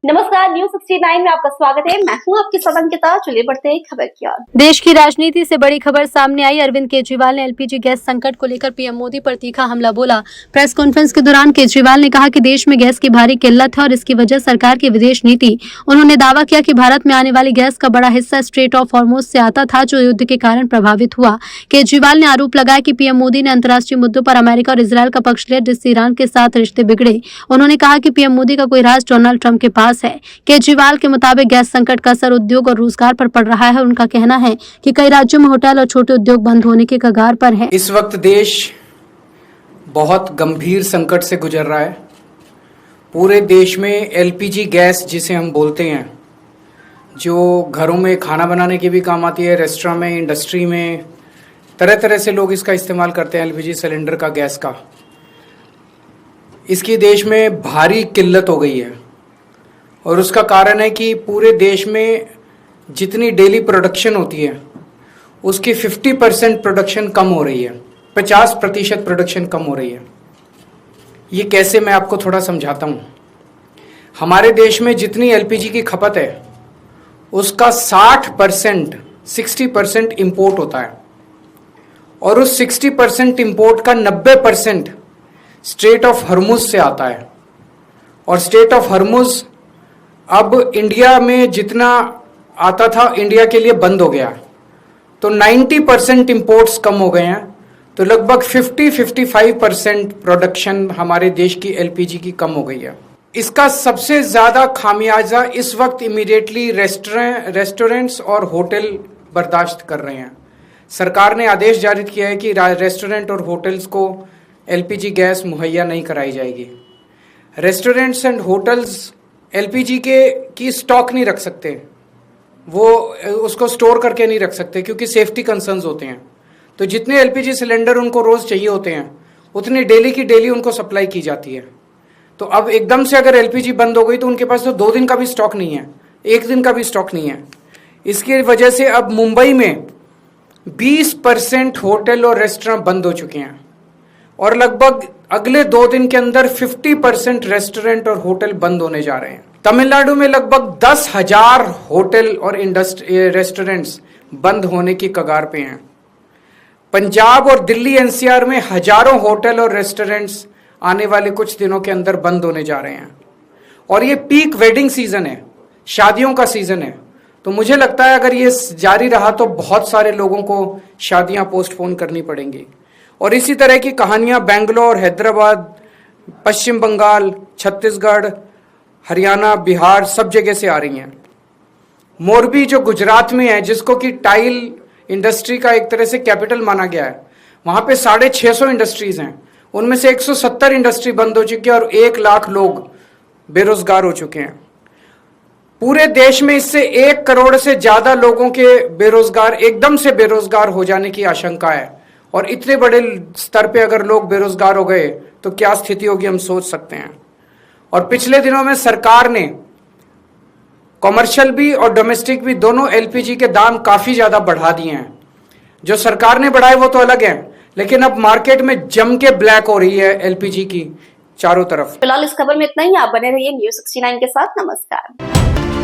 नमस्कार, न्यूज 69 में आपका स्वागत है। मैं हूं आपकी सदंकिता। चलिए बढ़ते हैं खबर की ओर। देश की राजनीति से बड़ी खबर सामने आई। अरविंद केजरीवाल ने एलपीजी गैस संकट को लेकर पीएम मोदी पर तीखा हमला बोला। प्रेस कॉन्फ्रेंस के दौरान केजरीवाल ने कहा कि देश में गैस की भारी किल्लत है और इसकी वजह सरकार की विदेश नीति। उन्होंने दावा किया कि भारत में आने वाली गैस का बड़ा हिस्सा स्ट्रेट ऑफ हॉर्मुज से आता था, जो युद्ध के कारण प्रभावित हुआ। केजरीवाल ने आरोप लगाया कि पीएम मोदी ने अंतर्राष्ट्रीय मुद्दों पर अमेरिका और इजरायल का पक्ष लिया, जिससे ईरान के साथ रिश्ते बिगड़े। उन्होंने कहा कि पीएम मोदी का कोई राज डोनाल्ड ट्रंप के पास है। केजरीवाल के मुताबिक गैस संकट का असर उद्योग और रोजगार पर पड़ रहा है। उनका कहना है कि कई राज्यों में होटल और छोटे उद्योग बंद होने के कगार पर है। इस वक्त देश बहुत गंभीर संकट से गुजर रहा है। पूरे देश में एलपीजी गैस जिसे हम बोलते हैं, जो घरों में खाना बनाने के भी काम आती है, रेस्टोरेंट में, इंडस्ट्री में, तरह तरह से लोग इसका इस्तेमाल करते हैं। एलपीजी सिलेंडर का, गैस का, इसकी देश में भारी किल्लत हो गई है। और उसका कारण है कि पूरे देश में जितनी डेली प्रोडक्शन होती है उसकी 50% प्रोडक्शन कम हो रही है, 50% प्रोडक्शन कम हो रही है। ये कैसे, मैं आपको थोड़ा समझाता हूँ। हमारे देश में जितनी एलपीजी की खपत है उसका 60% इंपोर्ट होता है और उस 60% इंपोर्ट का 90% स्ट्रेट ऑफ हॉर्मुज से आता है। और स्ट्रेट ऑफ हॉर्मुज अब इंडिया में जितना आता था इंडिया के लिए बंद हो गया, तो 90% इंपोर्ट्स कम हो गए हैं। तो लगभग 50-55% प्रोडक्शन हमारे देश की एलपीजी की कम हो गई है। इसका सबसे ज़्यादा खामियाजा इस वक्त इमीडिएटली रेस्टोरेंट्स और होटल बर्दाश्त कर रहे हैं। सरकार ने आदेश जारी किया है कि रेस्टोरेंट और होटल्स को एलपीजी गैस मुहैया नहीं कराई जाएगी। रेस्टोरेंट्स एंड होटल्स एलपीजी की स्टॉक नहीं रख सकते, वो उसको स्टोर करके नहीं रख सकते क्योंकि सेफ्टी कंसर्न्स होते हैं। तो जितने एलपीजी सिलेंडर उनको रोज़ चाहिए होते हैं उतनी डेली की डेली उनको सप्लाई की जाती है। तो अब एकदम से अगर एलपीजी बंद हो गई तो उनके पास तो 2 दिन का भी स्टॉक नहीं है, 1 दिन का भी स्टॉक नहीं है। इसकी वजह से अब मुंबई में 20% होटल और रेस्टोरेंट बंद हो चुके हैं और लगभग अगले 2 दिन के अंदर 50% रेस्टोरेंट और होटल बंद होने जा रहे हैं। तमिलनाडु में लगभग 10,000 होटल और रेस्टोरेंट्स बंद होने की कगार पे हैं। पंजाब और दिल्ली एनसीआर में हजारों होटल और रेस्टोरेंट्स आने वाले कुछ दिनों के अंदर बंद होने जा रहे हैं। और ये पीक वेडिंग सीजन है, शादियों का सीजन है। तो मुझे लगता है अगर ये जारी रहा तो बहुत सारे लोगों को शादियां पोस्टपोन करनी पड़ेंगी। और इसी तरह की कहानियां बेंगलोर, हैदराबाद, पश्चिम बंगाल, छत्तीसगढ़, हरियाणा, बिहार, सब जगह से आ रही हैं। मोरबी जो गुजरात में है, जिसको कि टाइल इंडस्ट्री का एक तरह से कैपिटल माना गया है, वहां पे 650 इंडस्ट्रीज हैं। उनमें से 170 इंडस्ट्री बंद हो चुकी है और 1 लाख लोग बेरोजगार हो चुके हैं। पूरे देश में इससे 1 करोड़ से ज्यादा लोगों के एकदम से बेरोजगार हो जाने की आशंका है। और इतने बड़े स्तर पे अगर लोग बेरोजगार हो गए तो क्या स्थिति होगी, हम सोच सकते हैं। और पिछले दिनों में सरकार ने कॉमर्शियल भी और डोमेस्टिक भी दोनों एलपीजी के दाम काफी ज्यादा बढ़ा दिए हैं। जो सरकार ने बढ़ाए वो तो अलग है, लेकिन अब मार्केट में जम के ब्लैक हो रही है एलपीजी की चारों तरफ। फिलहाल इस खबर में इतना ही। आप बने रहिए न्यूज 69 के साथ। नमस्कार।